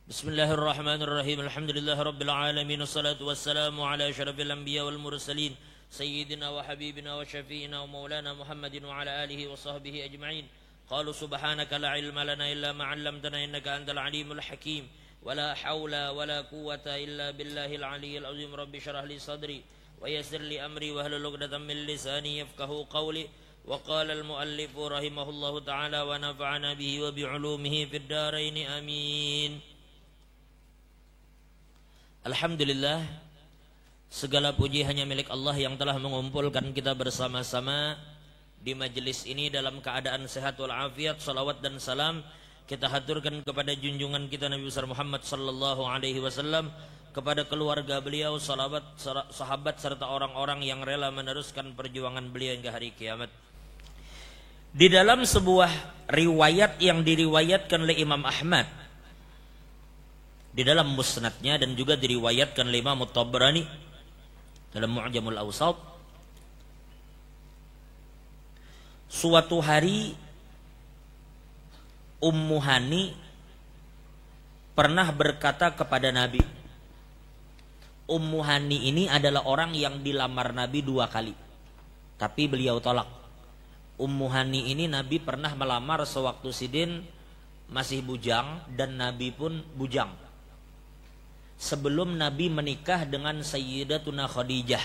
Bismillahirrahmanirrahim. Alhamdulillahi alamin. Wassalatu wassalamu ala asyrafil anbiya wal mursalin sayyidina wa habibina wa syafi'ina wa maulana Muhammadin wa ala alihi wa sahbihi ajma'in. Qalu subhanaka la ilma lana illa ma 'allamtana innaka antal alimul hakim. Wala haula wala quwwata illa billahil aliyyil azim. Rabbi shrah li sadri wa yassir li amri wahlul 'uqdatam min lisani yafqahu qawli. Wa qala al muallif rahimahullahu ta'ala wa nafa'ana bihi wa bi 'ulumihi fid dharain amin. Alhamdulillah, segala puji hanya milik Allah yang telah mengumpulkan kita bersama-sama di majelis ini dalam keadaan sehat walafiat. Salawat dan salam kita haturkan kepada junjungan kita Nabi besar Muhammad sallallahu alaihi wasallam, kepada keluarga beliau, sahabat serta orang-orang yang rela meneruskan perjuangan beliau hingga hari kiamat. Di dalam sebuah riwayat yang diriwayatkan oleh Imam Ahmad di dalam musnadnya dan juga diriwayatkan oleh Imam Tabrani dalam Mu'jamul Awsat, suatu hari Ummu Hani pernah berkata kepada Nabi. Ummu Hani ini adalah orang yang dilamar Nabi 2 kali, tapi beliau tolak. Ummu Hani ini Nabi pernah melamar sewaktu Sidin masih bujang dan Nabi pun bujang, sebelum Nabi menikah dengan Sayyidatuna Khadijah.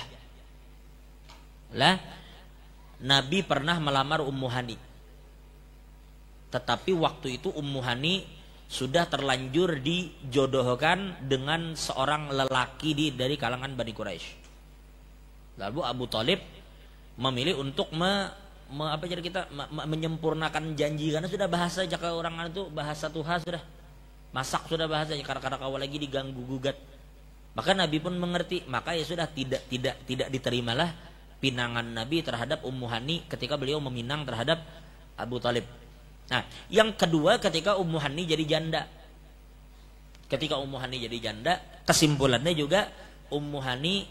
Nabi pernah melamar Ummu Hani, tetapi waktu itu Ummu Hani sudah terlanjur dijodohkan dengan seorang lelaki dari kalangan Bani Quraisy. Lalu Abu Thalib memilih untuk menyempurnakan janji, karena sudah bahasa jaka orang itu bahasa Tuhan sudah masak, sudah bahasanya karena kau lagi diganggu gugat. Maka Nabi pun mengerti, maka ya sudah tidak diterimalah pinangan Nabi terhadap Ummu Hani ketika beliau meminang terhadap Abu Thalib. Nah, yang kedua ketika Ummu Hani jadi janda. Ketika Ummu Hani jadi janda, kesimpulannya juga Ummu Hani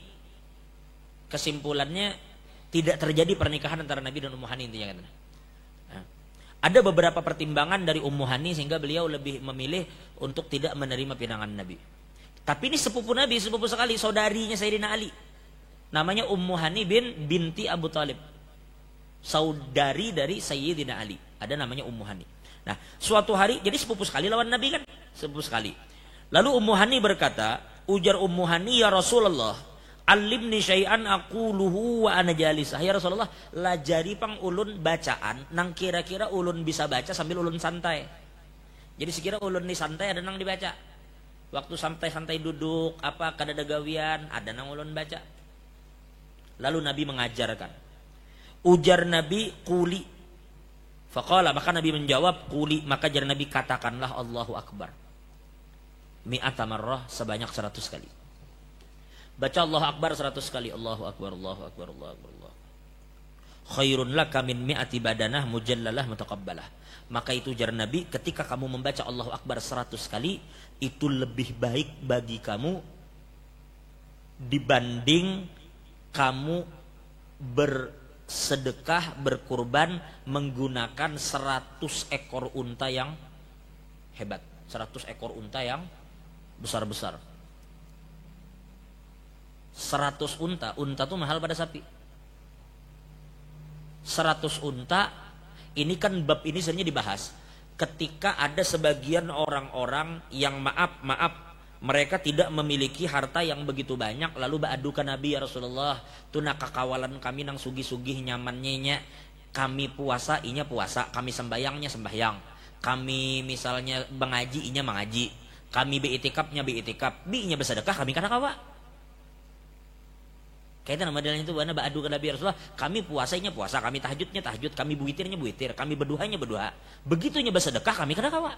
tidak terjadi pernikahan antara Nabi dan Ummu Hani intinya kan. Ada beberapa pertimbangan dari Ummu Hani sehingga beliau lebih memilih untuk tidak menerima pinangan Nabi. Tapi ini sepupu Nabi, sepupu sekali, saudarinya Sayyidina Ali. Namanya Ummu Hani binti Abu Thalib. Saudari dari Sayyidina Ali. Ada namanya Ummu Hani. Nah, suatu hari, jadi sepupu sekali lawan Nabi kan? Sepupu sekali. Lalu Ummu Hani berkata, ujar Ummu Hani, ya Rasulullah, alimni syai'an aquluhu wa ana jalisah. Ya Rasulullah, lajari pang ulun bacaan nang kira-kira ulun bisa baca sambil ulun santai. Jadi sekira ulun ni santai ada nang dibaca. Waktu santai-santai duduk kada ada gawian, ada nang ulun baca. Lalu Nabi mengajarkan. Ujar Nabi, quli. Faqala, maka Nabi menjawab, quli, maka jar Nabi katakanlah Allahu Akbar. Mi'ata marrah, sebanyak 100 kali. Baca Allahu Akbar 100 kali. Allahu Akbar, Allahu Akbar, Allahu Akbar, Allahu Akbar. Khairun laka min mi'ati badanah mujallalah mutaqabbalah. Maka itu jar Nabi, ketika kamu membaca Allahu Akbar 100 kali, itu lebih baik bagi kamu dibanding kamu bersedekah, berkurban menggunakan 100 ekor unta yang hebat. 100 ekor unta yang besar-besar. 100 unta tuh mahal pada sapi. 100 unta, ini kan bab ini sebenarnya dibahas ketika ada sebagian orang-orang yang maaf mereka tidak memiliki harta yang begitu banyak, lalu ba'adukan Nabi, ya Rasulullah, tuna kakawalan kami nang sugih-sugih nyamannya, kami puasa inya puasa, kami sembayangnya sembahyang, kami misalnya mengaji inya mengaji, kami bi'itikafnya bi'itikaf, bi'inya bersedekah kami kada kawa. Kaitan nama dalilnya itu bana ba'adu ke Nabi Rasulullah, kami puasanya puasa, kami tahajudnya tahajud, kami buitirnya buitir, kami berduhanya berduha. Begitunya bersedekah kami kada kawa.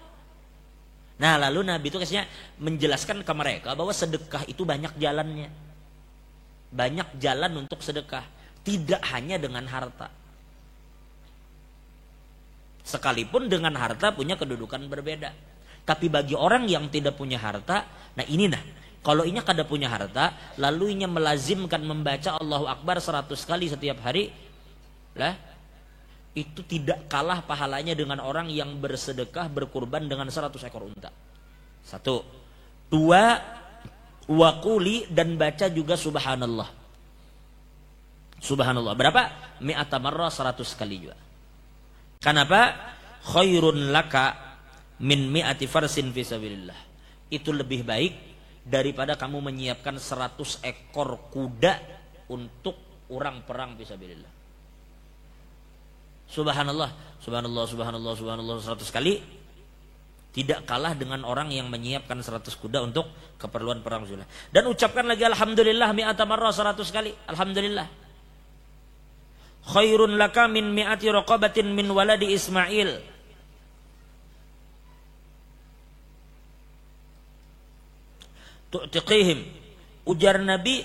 Nah, lalu Nabi itu kasihnya menjelaskan ke mereka bahwa sedekah itu banyak jalannya. Banyak jalan untuk sedekah, tidak hanya dengan harta. Sekalipun dengan harta punya kedudukan berbeda. Tapi bagi orang yang tidak punya harta, nah ini kalau inya kada punya harta, lalu inya melazimkan membaca Allahu Akbar 100 kali setiap hari, itu tidak kalah pahalanya dengan orang yang bersedekah berkurban dengan 100 ekor unta. Satu. Dua, waquli, dan baca juga subhanallah. Subhanallah. Berapa? Mi'ata marrah, 100 kali juga. Kenapa? Khairun laka min mi'ati farsin fi sabilillah. Itu lebih baik daripada kamu menyiapkan 100 ekor kuda untuk orang perang fi sabilillah. Subhanallah, subhanallah, subhanallah, subhanallah 100 kali tidak kalah dengan orang yang menyiapkan 100 kuda untuk keperluan perang fi sabilillah. Dan ucapkan lagi alhamdulillah mi'ata marrah, 100 kali. Alhamdulillah. Khairun laka min mi'ati raqabatin min waladi Ismail. Tu'tiqihim. Ujar Nabi,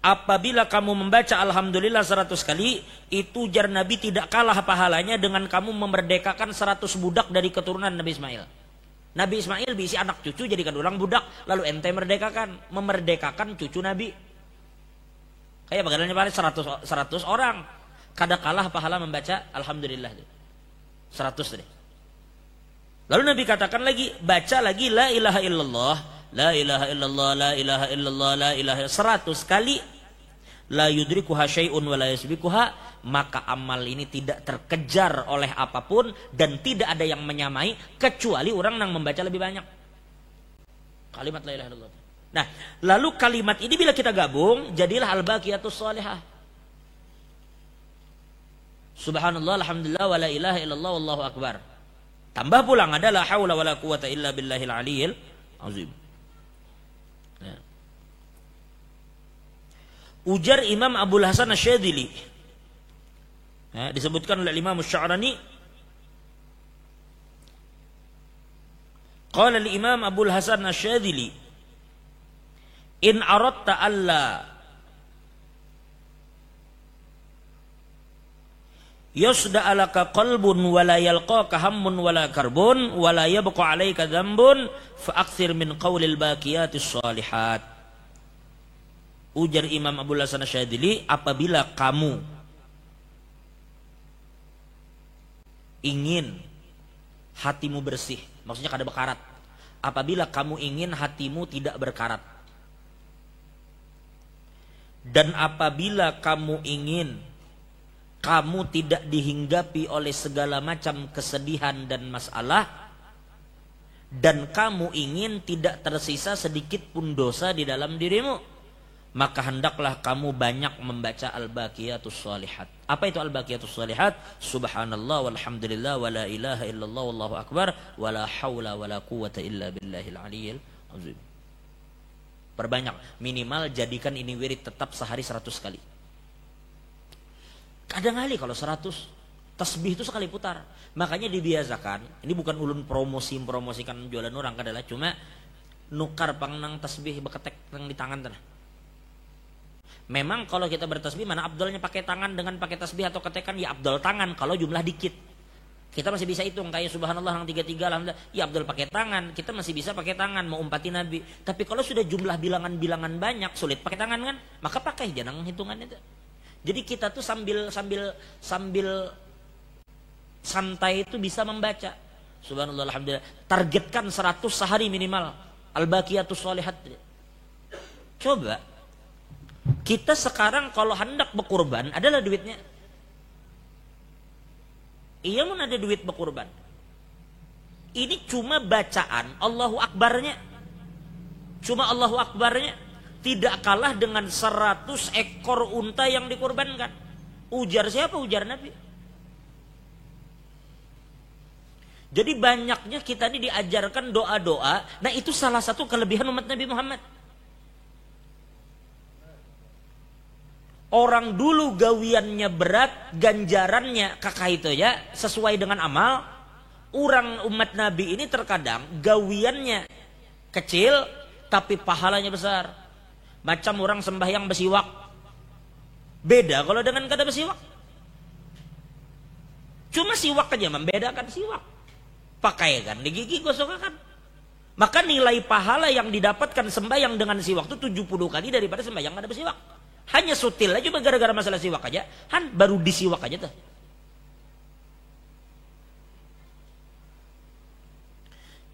apabila kamu membaca alhamdulillah 100 kali, itu ujar Nabi tidak kalah pahalanya dengan kamu memerdekakan 100 budak dari keturunan Nabi Ismail. Nabi Ismail diisi anak cucu jadikan orang budak, lalu ente memerdekakan cucu Nabi. Kayak bagaimana 100 orang. Kada kalah pahala membaca alhamdulillah 100 tadi. Lalu Nabi katakan lagi, baca lagi la ilaha illallah, la ilaha illallah, la ilaha illallah, la ilaha illallah 100 kali. La yudrikuha syai'un wa la yasbiquha, maka amal ini tidak terkejar oleh apapun dan tidak ada yang menyamai kecuali orang yang membaca lebih banyak. Kalimat la ilaha illallah. Nah, lalu kalimat ini bila kita gabung jadilah al-baqiyatus shalihah. Subhanallah, alhamdulillah, wa la ilaha illallah, wallahu akbar. Tambah pulang ada la haula wa la quwata illa billahil aliyil azim. Ya. Ujar Imam Abul Hasan Asy-Syadzili, ya, disebutkan oleh Imam Asy-Sya'rani, qala al-Imam Abul Hasan Asy-Syadzili, in aradta alla yusda alaka qalbun wala yalqaka hammun wala karbun wala yabqa alaika dzambun fa aktsir min qaulil baqiyatis shalihat. Ujar Imam Abul Hasan Asy-Syadzili, apabila kamu ingin hatimu bersih, maksudnya kada berkarat. Apabila kamu ingin hatimu tidak berkarat, dan apabila kamu ingin kamu tidak dihinggapi oleh segala macam kesedihan dan masalah, dan kamu ingin tidak tersisa sedikit pun dosa di dalam dirimu, maka hendaklah kamu banyak membaca al-baqiyatus shalihat. Apa itu al-baqiyatus shalihat? Subhanallah walhamdulillah wa la ilaha illallah wallahu akbar wa la haula wa la quwata illa billahil aliyil azim. Perbanyak, minimal jadikan ini wirid tetap sehari 100 kali. Kadang kali kalau 100 tasbih itu sekali putar. Makanya dibiasakan, ini bukan ulun promosikan jualan orang, adalah cuma nukar pangnang tasbih beketek yang di tangan tanah. Memang kalau kita bertasbih, mana abdolnya pakai tangan dengan pakai tasbih atau ketekan? Ya abdol tangan kalau jumlah dikit. Kita masih bisa hitung kayak subhanallah yang 33, alhamdulillah. Ya abdol pakai tangan, kita masih bisa pakai tangan mau umpati Nabi. Tapi kalau sudah jumlah bilangan banyak, sulit pakai tangan kan? Maka pakai jangan hitungan itu. Jadi kita tuh sambil santai itu bisa membaca subhanallah alhamdulillah. Targetkan 100 sehari minimal. Al-baqiyatus shalihat. Coba kita sekarang kalau hendak berkurban, adalah duitnya. Iya mun ada duit berkurban. Ini cuma bacaan Allahu Akbarnya. Cuma Allahu Akbarnya tidak kalah dengan 100 ekor unta yang dikurbankan. Ujar siapa? Ujar Nabi. Jadi banyaknya kita ini diajarkan doa-doa. Nah itu salah satu kelebihan umat Nabi Muhammad. Orang dulu gawiannya berat, ganjarannya kakak itu ya sesuai dengan amal. Orang umat Nabi ini terkadang gawiannya kecil tapi pahalanya besar. Macam orang sembahyang bersiwak. Beda kalau dengan kada bersiwak. Cuma siwak aja membedakan siwak. Pakai kan di gigi gosok kan. Maka nilai pahala yang didapatkan sembahyang dengan siwak itu 70 kali daripada sembahyang kada bersiwak. Hanya sutil aja cuma gara-gara masalah siwak aja. Han baru disiwak aja tuh.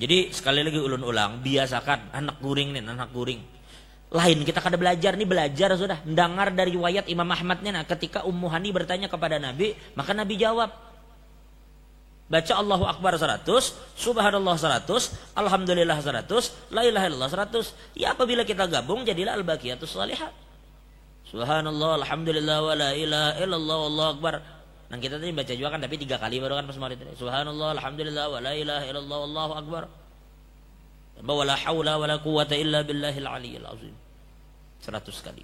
Jadi sekali lagi ulun ulang, biasakan anak guring nih, anak guring. Lain kita kada belajar nih, belajar sudah. Dengar dari riwayat Imam Ahmadnya, nah, ketika Ummu Hani bertanya kepada Nabi, maka Nabi jawab. Baca Allahu Akbar 100, Subhanallah 100, Alhamdulillah 100, La ilaha illallah 100. Ya apabila kita gabung jadilah al-baqiyatus shalihat. Subhanallah, Alhamdulillah, wa la ilaha illallah, Allahu Akbar. Nah kita tadi baca juga kan, tapi 3 kali baru kan pas maulid ini. Subhanallah, Alhamdulillah, wa la ilaha illallah, Allahu Akbar. Wa la hawla wa la quwwata illa billahil aliyyil azim. 100 kali.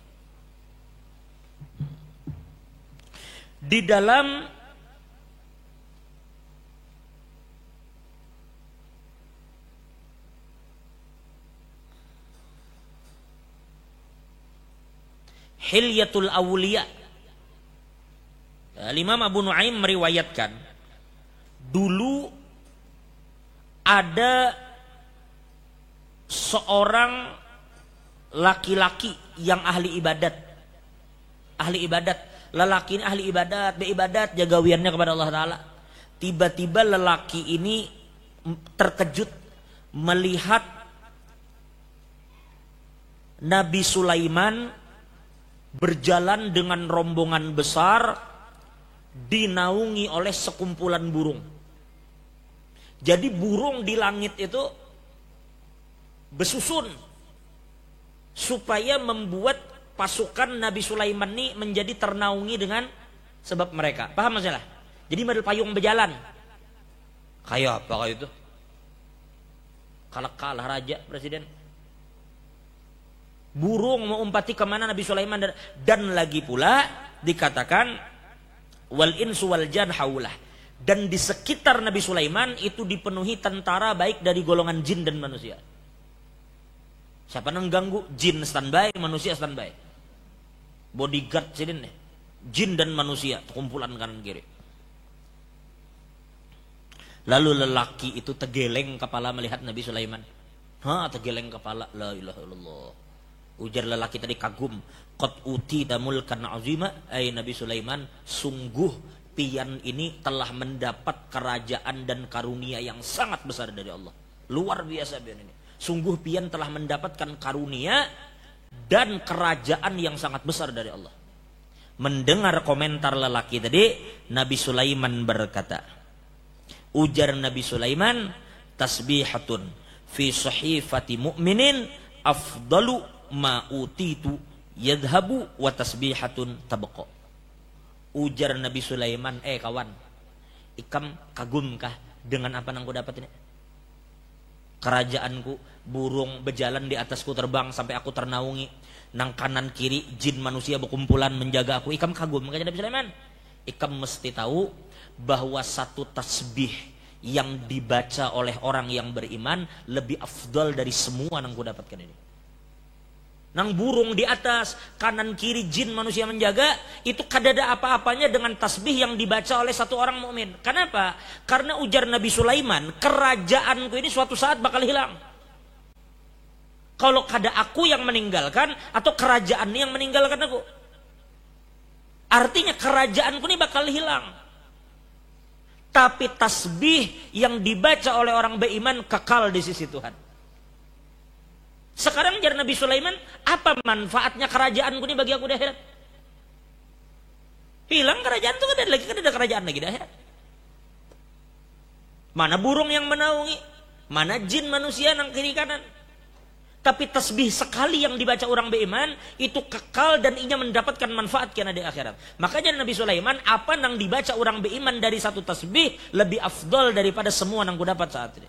Di dalam Hilyatul Awliya, Imam Abu Nuaim meriwayatkan, dulu ada seorang laki-laki yang ahli ibadat. Ahli ibadat, lelaki ini ahli ibadat, beribadat, jaga wiannya kepada Allah Ta'ala. Tiba-tiba lelaki ini terkejut melihat Nabi Sulaiman berjalan dengan rombongan besar dinaungi oleh sekumpulan burung. Jadi burung di langit itu besusun supaya membuat pasukan Nabi Sulaiman ini menjadi ternaungi dengan sebab mereka. Paham masalah? Jadi model payung berjalan. Kayak apa kayak itu? Kalah raja presiden. Burung mau umpati kemana Nabi Sulaiman, dan lagi pula dikatakan wal insu wal jan haulah, dan di sekitar Nabi Sulaiman itu dipenuhi tentara baik dari golongan jin dan manusia. Siapa yang ganggu? Jin standby, manusia standby. Bodyguard sini nih, jin dan manusia kumpulan kanan kiri. Lalu lelaki itu tegeleng kepala melihat Nabi Sulaiman. Tegeleng kepala, la ilaha illallah. Ujar lelaki tadi kagum, qad utita mulkan azima, Nabi Sulaiman, sungguh pian ini telah mendapat kerajaan dan karunia yang sangat besar dari Allah. Luar biasa pian ini. Sungguh pian telah mendapatkan karunia dan kerajaan yang sangat besar dari Allah. Mendengar komentar lelaki tadi, Nabi Sulaiman berkata, ujar Nabi Sulaiman, tasbihatun fi sahifati mu'minin afdalu ma'utitu yadhabu wa tasbihatun tabqa. Ujar Nabi Sulaiman, kawan, ikam kagumkah dengan apa yang ku dapat ini? Kerajaanku, burung berjalan di atasku terbang sampai aku ternaungi. Nang kanan kiri jin manusia berkumpulan menjaga aku. Ikam kagum kata Nabi Sulaiman. Ikam mesti tahu bahwa satu tasbih yang dibaca oleh orang yang beriman lebih afdal dari semua yang ku dapatkan ini. Nang burung di atas, kanan kiri jin manusia menjaga, itu kadada apa-apanya dengan tasbih yang dibaca oleh satu orang mukmin. Kenapa? Karena ujar Nabi Sulaiman, kerajaanku ini suatu saat bakal hilang. Kalau kada aku yang meninggalkan atau kerajaan yang meninggalkan aku. Artinya kerajaanku ini bakal hilang. Tapi tasbih yang dibaca oleh orang beriman kekal di sisi Tuhan. Sekarang jar Nabi Sulaiman, apa manfaatnya kerajaanku ini bagi aku di akhirat? Hilang kerajaan itu, kan ada kerajaan lagi di akhirat. Mana burung yang menaungi, mana jin manusia nang kiri kanan. Tapi tasbih sekali yang dibaca orang beriman itu kekal dan ia mendapatkan manfaat karena di akhirat. Makanya Nabi Sulaiman, apa nang dibaca orang beriman dari satu tasbih lebih afdol daripada semua nang ku dapat saat ini.